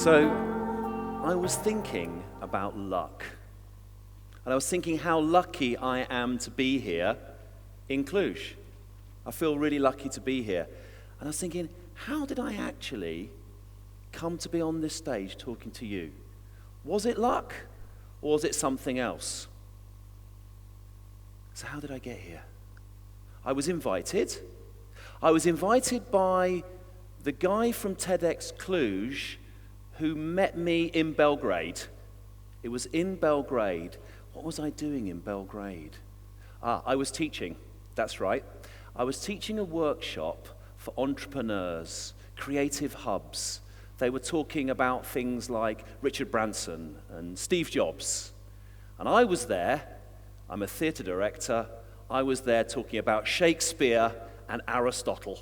So I was thinking about luck. And I was thinking how lucky I am to be here in Cluj. I feel really lucky to be here. And I was thinking, how did I actually come to be on this stage talking to you? Was it luck or was it something else? So how did I get here? I was invited. I was invited by the guy from TEDxCluj who met me in Belgrade. It was in Belgrade. What was I doing in Belgrade? I was teaching. That's right. I was teaching a workshop for entrepreneurs, creative hubs. They were talking about things like Richard Branson and Steve Jobs. And I was there. I'm a theatre director. I was there talking about Shakespeare and Aristotle.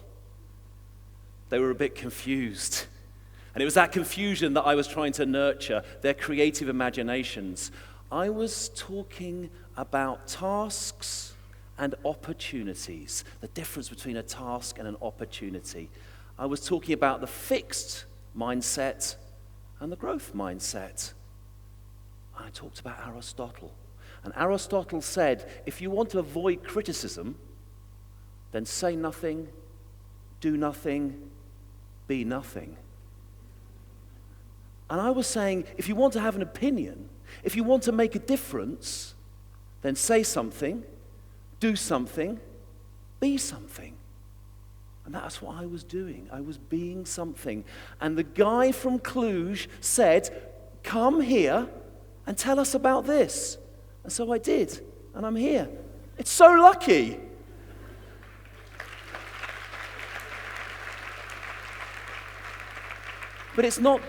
They were a bit confused. And it was that confusion that I was trying to nurture, their creative imaginations. I was talking about tasks and opportunities, the difference between a task and an opportunity. I was talking about the fixed mindset and the growth mindset. I talked about Aristotle. And Aristotle said, if you want to avoid criticism, then say nothing, do nothing, be nothing. And I was saying, if you want to have an opinion, if you want to make a difference, then say something, do something, be something. And that's what I was doing. I was being something. And the guy from Cluj said, come here and tell us about this. And so I did, and I'm here. It's so lucky. But it's not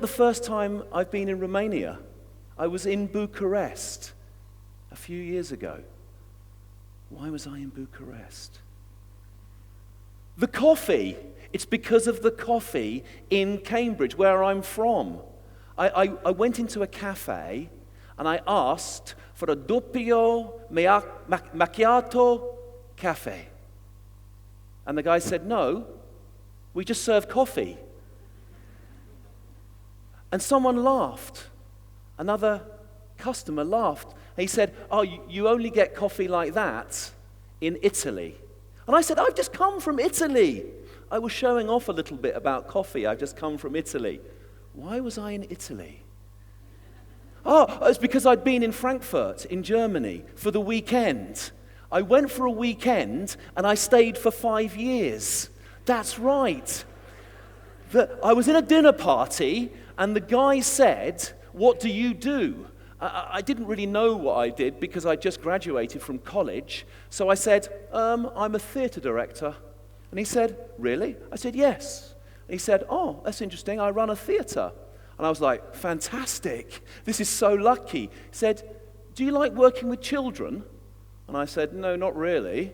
the first time I've been in Romania. I was in Bucharest a few years ago. Why was I in Bucharest? The coffee. It's because of the coffee in Cambridge, where I'm from. I went into a cafe and I asked for a doppio macchiato cafe. And the guy said, no, we just serve coffee. And someone laughed. Another customer laughed. And he said, oh, you only get coffee like that in Italy. And I said, I've just come from Italy. I was showing off a little bit about coffee. I've just come from Italy. Why was I in Italy? Oh, it's because I'd been in Frankfurt in Germany for the weekend. I went for a weekend and I stayed for 5 years. That's right. I was in a dinner party and the guy said, what do you do? I didn't really know what I did because I just graduated from college. So I said, I'm a theatre director. And he said, really? I said, yes. And he said, oh, that's interesting. I run a theatre. And I was like, fantastic. This is so lucky. He said, do you like working with children? And I said, no, not really.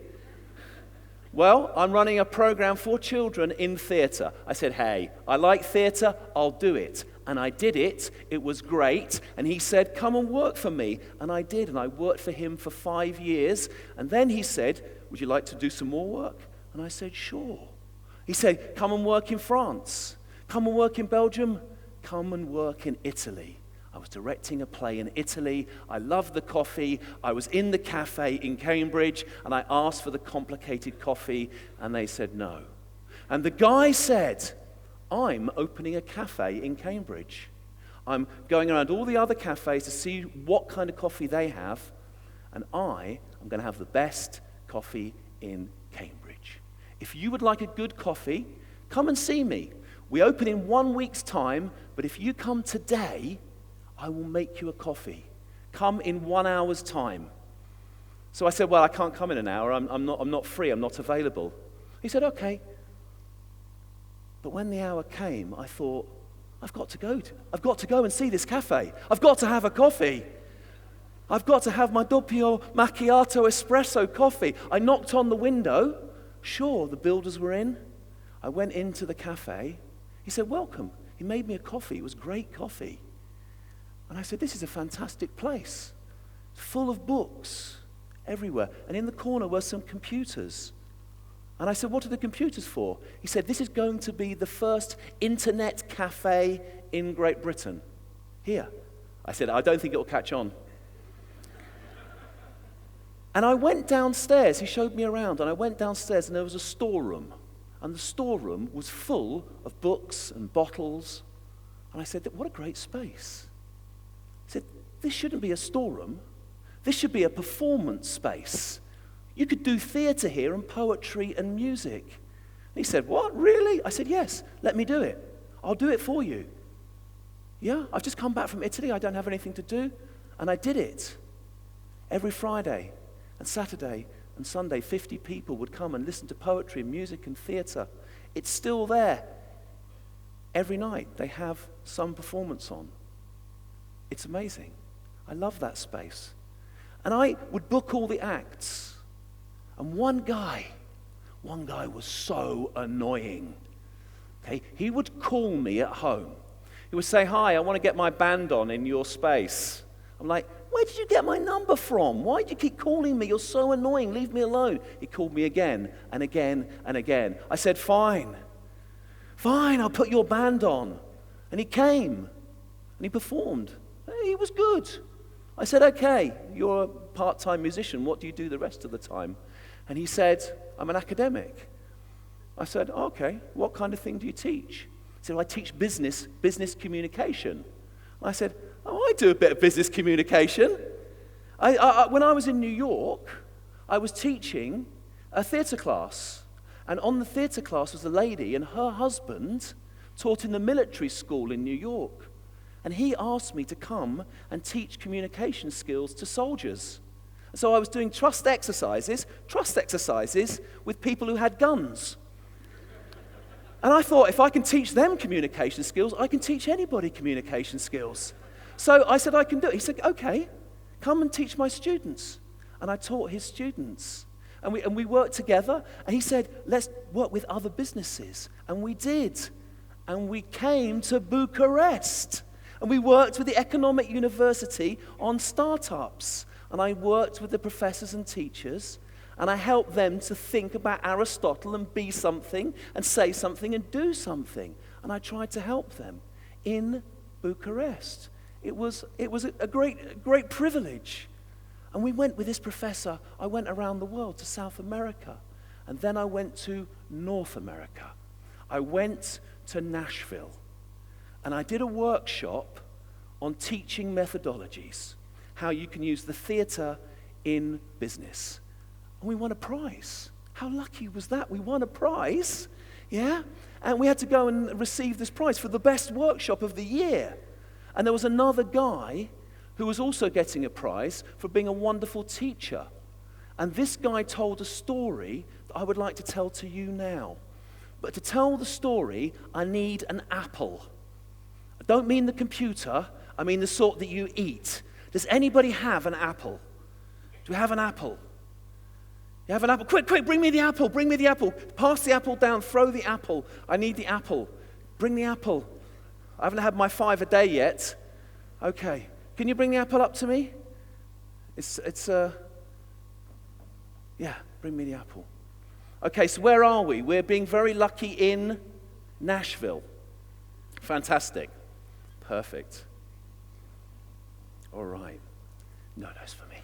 Well, I'm running a program for children in theatre. I said, hey, I like theatre, I'll do it. And I did it. It was great. And he said, come and work for me. And I did. And I worked for him for 5 years. And then he said, would you like to do some more work? And I said, sure. He said, come and work in France. Come and work in Belgium. Come and work in Italy. I was directing a play in Italy. I loved the coffee. I was in the cafe in Cambridge. And I asked for the complicated coffee. And they said no. And the guy said, I'm opening a cafe in Cambridge. I'm going around all the other cafes to see what kind of coffee they have, and I am going to have the best coffee in Cambridge. If you would like a good coffee, come and see me. We open in 1 week's time, but if you come today, I will make you a coffee. Come in 1 hour's time. So I said, well, I can't come in an hour. I'm not free. I'm not available. He said, okay. But when the hour came, I thought, I've got to go and see this cafe. I've got to have a coffee. I've got to have my doppio macchiato espresso coffee. I knocked on the window. Sure, the builders were in. I went into the cafe. He said, welcome. He made me a coffee. It was great coffee. And I said, this is a fantastic place. It's full of books everywhere. And in the corner were some computers. And I said, what are the computers for? He said, this is going to be the first internet cafe in Great Britain. Here. I said, I don't think it will catch on. And I went downstairs. He showed me around, and I went downstairs, and there was a storeroom. And the storeroom was full of books and bottles. And I said, what a great space. I said, this shouldn't be a storeroom. This should be a performance space. You could do theatre here and poetry and music. And he said, what, really? I said, yes, let me do it. I'll do it for you. Yeah, I've just come back from Italy. I don't have anything to do. And I did it. Every Friday and Saturday and Sunday, 50 people would come and listen to poetry and music and theatre. It's still there. Every night they have some performance on. It's amazing. I love that space. And I would book all the acts. And one guy was so annoying. Okay, he would call me at home. He would say, hi, I want to get my band on in your space. I'm like, where did you get my number from? Why do you keep calling me? You're so annoying. Leave me alone. He called me again and again and again. I said, fine, I'll put your band on. And he came and he performed. He was good. I said, okay, you're a part-time musician. What do you do the rest of the time? And he said, I'm an academic. I said, okay, what kind of thing do you teach? He said, well, I teach business communication. I said, oh, I do a bit of business communication. When I was in New York, I was teaching a theatre class. And on the theatre class was a lady, and her husband taught in the military school in New York. And he asked me to come and teach communication skills to soldiers. So I was doing trust exercises with people who had guns. And I thought, if I can teach them communication skills, I can teach anybody communication skills. So I said, I can do it. He said, okay, come and teach my students. And I taught his students. And we worked together. And he said, let's work with other businesses. And we did. And we came to Bucharest. And we worked with the Economic University on startups. And I worked with the professors and teachers. And I helped them to think about Aristotle and be something and say something and do something. And I tried to help them in Bucharest. It was a great privilege. And we went with this professor. I went around the world to South America. And then I went to North America. I went to Nashville. And I did a workshop on teaching methodologies, how you can use the theatre in business. And we won a prize. How lucky was that? We won a prize, yeah? And we had to go and receive this prize for the best workshop of the year. And there was another guy who was also getting a prize for being a wonderful teacher. And this guy told a story that I would like to tell to you now. But to tell the story, I need an apple. I don't mean the computer, I mean the sort that you eat. Does anybody have an apple? Do we have an apple? You have an apple? Quick, bring me the apple, bring me the apple. Pass the apple down, throw the apple. I need the apple. Bring the apple. I haven't had my 5 a day yet. Okay. Can you bring the apple up to me? Yeah, bring me the apple. Okay, so where are we? We're being very lucky in Nashville. Fantastic. Perfect. All right. No, that's for me.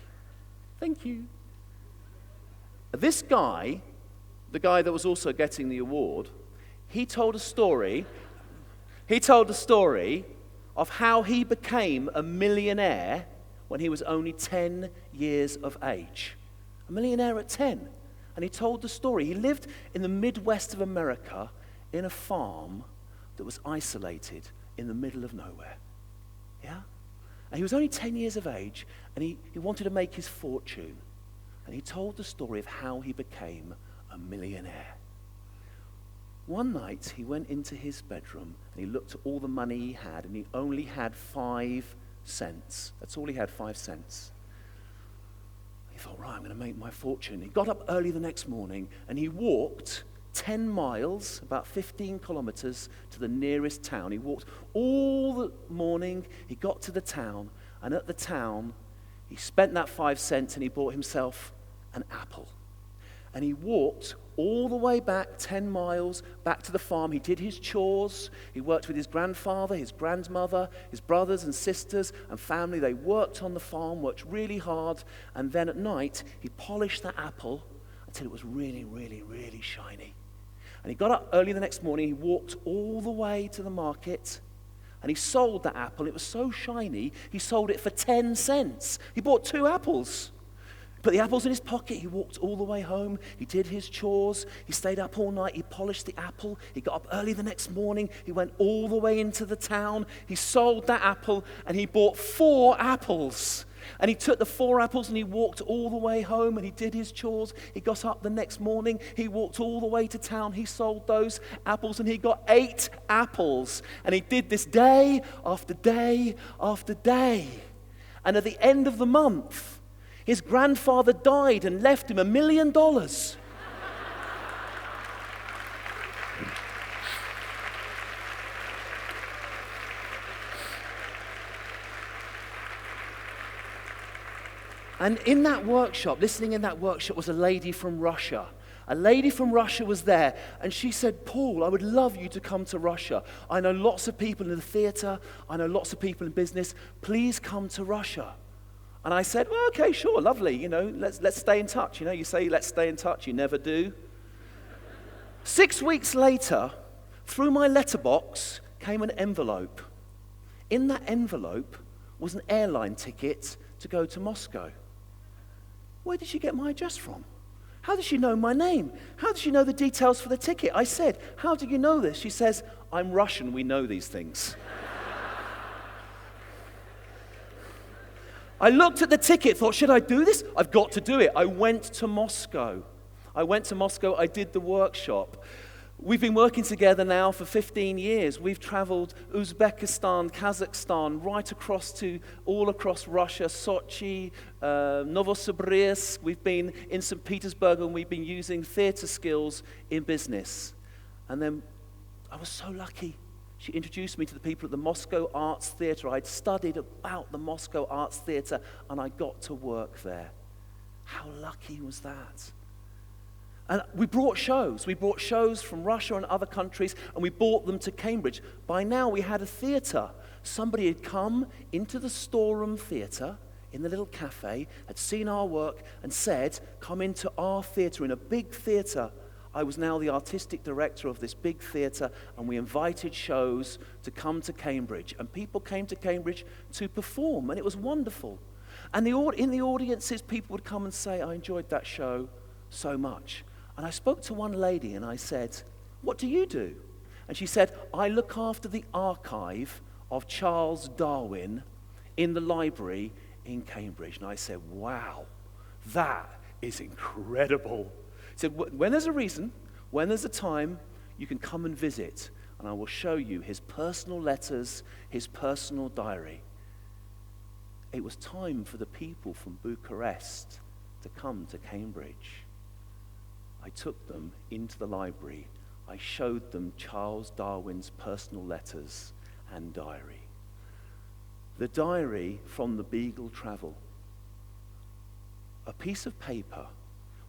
Thank you. This guy, the guy that was also getting the award, he told a story of how he became a millionaire when he was only 10 years of age. A millionaire at 10. And he told the story. He lived in the Midwest of America in a farm that was isolated in the middle of nowhere. Yeah? And he was only 10 years of age, and he wanted to make his fortune. And he told the story of how he became a millionaire. One night, he went into his bedroom, and he looked at all the money he had, and he only had 5 cents. That's all he had, 5 cents. He thought, right, I'm going to make my fortune. He got up early the next morning, and he walked 10 miles, about 15 kilometers, to the nearest town. He walked all the morning. He got to the town, and at the town, he spent that 5 cents, and he bought himself an apple. And he walked all the way back 10 miles back to the farm. He did his chores. He worked with his grandfather, his grandmother, his brothers and sisters and family. They worked on the farm, worked really hard. And then at night, he polished that apple until it was really, really, really shiny. And he got up early the next morning. He walked all the way to the market. And he sold that apple. It was so shiny, he sold it for 10 cents. He bought 2 apples. Put the apples in his pocket. He walked all the way home. He did his chores. He stayed up all night. He polished the apple. He got up early the next morning. He went all the way into the town. He sold that apple and he bought 4 apples. And he took the 4 apples and he walked all the way home and he did his chores. He got up the next morning. He walked all the way to town. He sold those apples and he got 8 apples. And he did this day after day after day. And at the end of the month, his grandfather died and left him $1 million. And in that workshop, listening in that workshop, was a lady from Russia. A lady from Russia was there, and she said, Paul, I would love you to come to Russia. I know lots of people in the theater. I know lots of people in business. Please come to Russia. And I said, well, okay, sure, lovely. Let's stay in touch. You say, let's stay in touch. You never do. 6 weeks later, through my letterbox came an envelope. In that envelope was an airline ticket to go to Moscow. Where did she get my address from? How did she know my name? How did she know the details for the ticket? I said, how do you know this? She says, I'm Russian, we know these things. I looked at the ticket, thought, should I do this? I've got to do it. I went to Moscow. I did the workshop. We've been working together now for 15 years. We've traveled Uzbekistan, Kazakhstan, all across Russia, Sochi, Novosibirsk. We've been in St. Petersburg and we've been using theater skills in business. And then I was so lucky. She introduced me to the people at the Moscow Arts Theatre. I'd studied about the Moscow Arts Theatre and I got to work there. How lucky was that? And we brought shows. We brought shows from Russia and other countries, and we brought them to Cambridge. By now, we had a theatre. Somebody had come into the storeroom theatre in the little cafe, had seen our work, and said, come into our theatre, in a big theatre. I was now the artistic director of this big theatre, and we invited shows to come to Cambridge. And people came to Cambridge to perform, and it was wonderful. And in the audiences, people would come and say, I enjoyed that show so much. And I spoke to one lady and I said, what do you do? And she said, I look after the archive of Charles Darwin in the library in Cambridge. And I said, wow, that is incredible. He said, when there's a reason, when there's a time, you can come and visit and I will show you his personal letters, his personal diary. It was time for the people from Bucharest to come to Cambridge. I took them into the library. I showed them Charles Darwin's personal letters and diary. The diary from the Beagle Travel. A piece of paper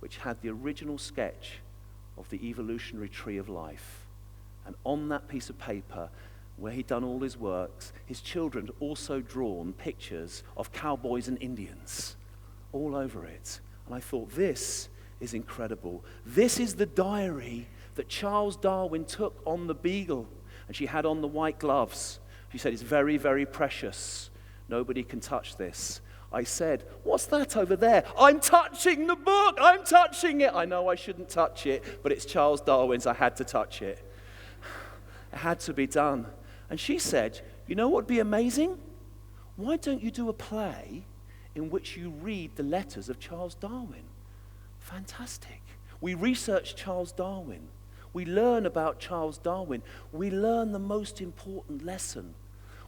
which had the original sketch of the evolutionary tree of life. And on that piece of paper, where he'd done all his works, his children had also drawn pictures of cowboys and Indians all over it. And I thought, this is incredible. This is the diary that Charles Darwin took on the Beagle. And she had on the white gloves. She said, it's very, very precious. Nobody can touch this. I said, what's that over there? I'm touching the book. I'm touching it. I know I shouldn't touch it, but it's Charles Darwin's. I had to touch it. It had to be done. And she said, you know what would be amazing? Why don't you do a play in which you read the letters of Charles Darwin? Fantastic. We research Charles Darwin. We learn about Charles Darwin. We learn the most important lesson.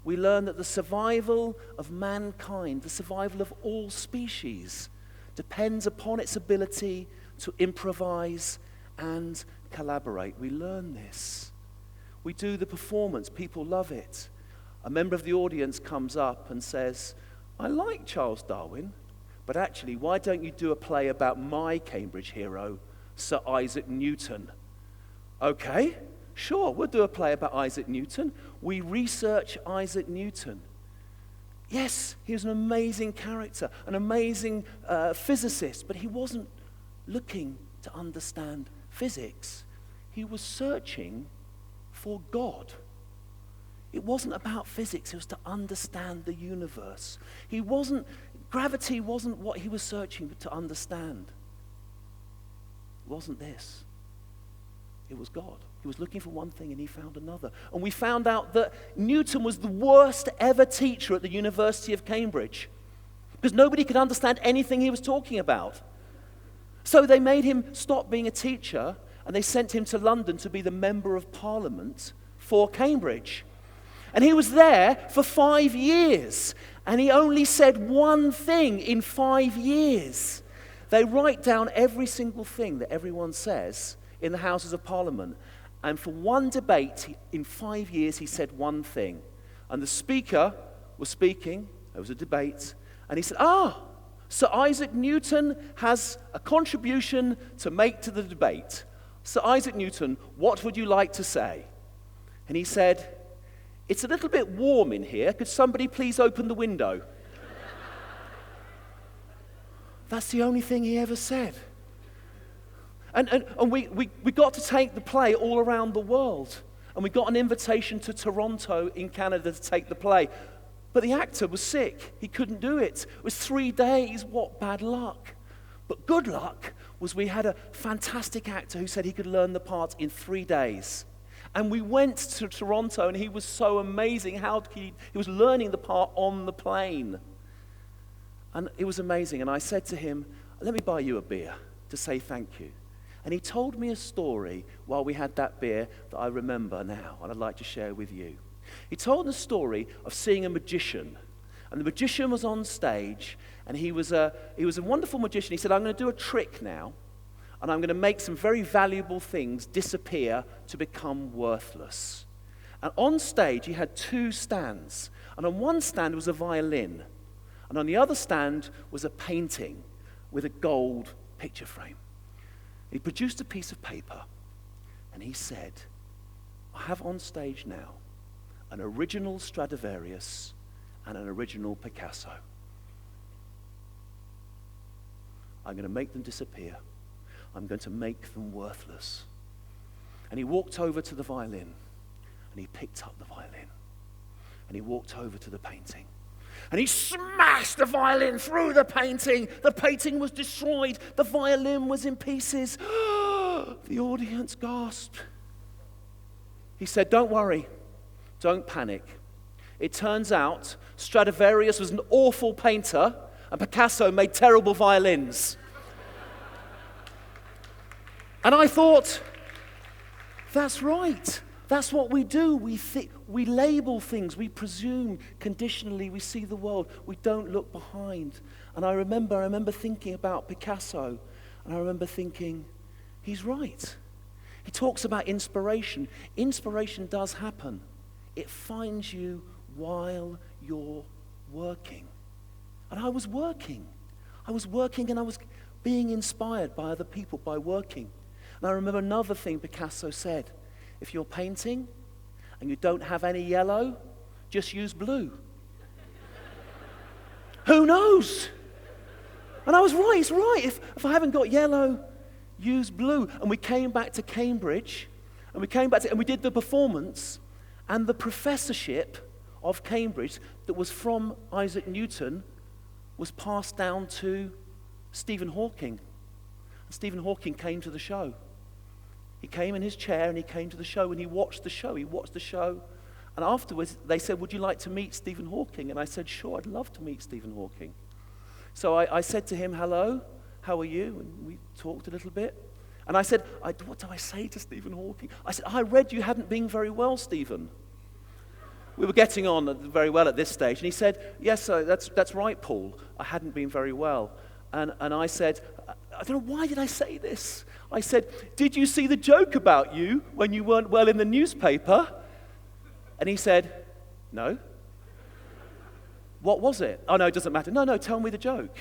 We learn that the survival of mankind, the survival of all species, depends upon its ability to improvise and collaborate. We learn this. We do the performance. People love it. A member of the audience comes up and says, I like Charles Darwin, but actually, why don't you do a play about my Cambridge hero, Sir Isaac Newton. Okay, sure, we'll do a play about Isaac Newton. We research Isaac Newton. Yes, he was an amazing character, an amazing physicist, but he wasn't looking to understand physics. He was searching for God. It wasn't about physics, it was to understand the universe. Gravity wasn't what he was searching to understand. It wasn't this. It was God. He was looking for one thing and he found another. And we found out that Newton was the worst ever teacher at the University of Cambridge because nobody could understand anything he was talking about. So they made him stop being a teacher and they sent him to London to be the Member of Parliament for Cambridge. And he was there for 5 years and he only said one thing in 5 years. They write down every single thing that everyone says in the Houses of Parliament. And for one debate, in 5 years, he said one thing. And the speaker was speaking, there was a debate, and he said, Sir Isaac Newton has a contribution to make to the debate. Sir Isaac Newton, what would you like to say? And he said, it's a little bit warm in here. Could somebody please open the window? That's the only thing he ever said. And we got to take the play all around the world. And we got an invitation to Toronto in Canada to take the play. But the actor was sick. He couldn't do it. It was 3 days. What bad luck. But good luck was we had a fantastic actor who said he could learn the part in 3 days. And we went to Toronto and he was so amazing. He was learning the part on the plane. And it was amazing. And I said to him, let me buy you a beer to say thank you. And he told me a story while we had that beer that I remember now, and I'd like to share with you. He told the story of seeing a magician. And the magician was on stage, and he was a wonderful magician. He said, I'm going to do a trick now, and I'm going to make some very valuable things disappear to become worthless. And on stage, he had 2 stands. And on one stand was a violin. And on the other stand was a painting with a gold picture frame. He produced a piece of paper and he said, I have on stage now an original Stradivarius and an original Picasso. I'm going to make them disappear. I'm going to make them worthless. And he walked over to the violin and he picked up the violin and he walked over to the painting. And he smashed the violin through the painting. The painting was destroyed. The violin was in pieces. The audience gasped. He said, don't worry. Don't panic. It turns out Stradivarius was an awful painter and Picasso made terrible violins. And I thought, that's right. That's what we do. We label things. We presume conditionally. We see the world. We don't look behind. And I remember thinking about Picasso, and I remember thinking, he's right. He talks about inspiration. Inspiration does happen. It finds you while you're working. And I was working. And I was being inspired by other people by working. And I remember another thing Picasso said. If you're painting and you don't have any yellow, just use blue. Who knows? And I was right, it's right. If I haven't got yellow, use blue. And we came back to Cambridge, and we did the performance, and the professorship of Cambridge that was from Isaac Newton was passed down to Stephen Hawking. And Stephen Hawking came to the show. He came in his chair and he came to the show and he watched the show. And afterwards they said, would you like to meet Stephen Hawking? And I said, sure, I'd love to meet Stephen Hawking. So I said to him, hello, how are you? And we talked a little bit. And I said, what do I say to Stephen Hawking? I said, I read you hadn't been very well, Stephen. We were getting on very well at this stage. And he said, yes, that's right, Paul. I hadn't been very well. And I said, I don't know, why did I say this? I said, did you see the joke about you when you weren't well in the newspaper? And he said, no. What was it? Oh, no, it doesn't matter. No, tell me the joke.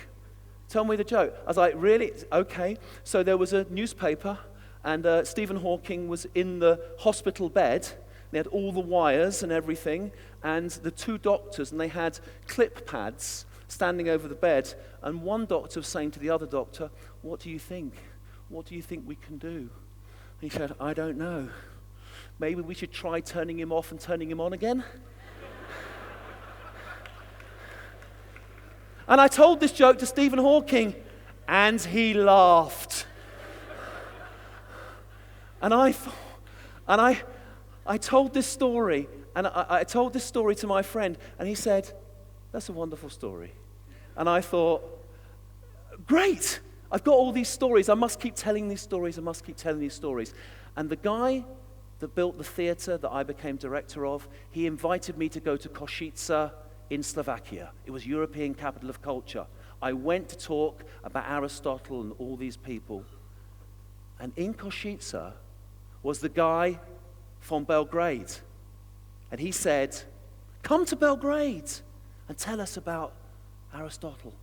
Tell me the joke. I was like, really? Okay. So there was a newspaper, and Stephen Hawking was in the hospital bed. They had all the wires and everything, and the two doctors, and they had clip pads standing over the bed, and one doctor was saying to the other doctor, what do you think? What do you think we can do? He said, I don't know. Maybe we should try turning him off and turning him on again? And I told this joke to Stephen Hawking, and he laughed. And I told this story, and I told this story to my friend, and he said, that's a wonderful story. And I thought, great, I've got all these stories, I must keep telling these stories, I must keep telling these stories. And the guy that built the theater that I became director of, he invited me to go to Košice in Slovakia. It was European capital of culture. I went to talk about Aristotle and all these people. And in Košice was the guy from Belgrade. And he said, come to Belgrade and tell us about Aristotle.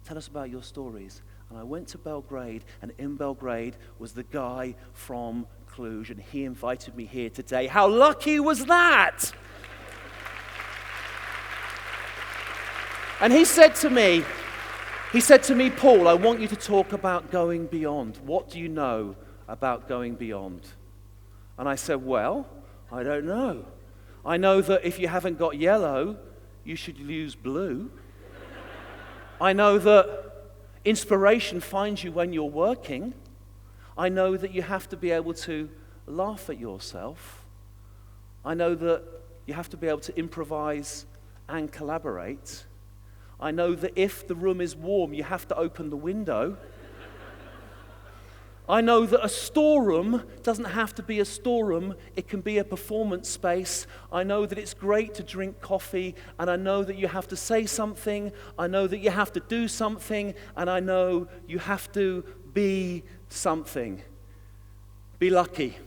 Tell us about your stories. And I went to Belgrade, and in Belgrade was the guy from Cluj, and he invited me here today. How lucky was that? And he said to me, Paul, I want you to talk about going beyond. What do you know about going beyond? And I said, well, I don't know. I know that if you haven't got yellow, you should use blue. I know that inspiration finds you when you're working. I know that you have to be able to laugh at yourself. I know that you have to be able to improvise and collaborate. I know that if the room is warm, you have to open the window. I know that a storeroom doesn't have to be a storeroom, it can be a performance space. I know that it's great to drink coffee, and I know that you have to say something. I know that you have to do something, and I know you have to be something. Be lucky.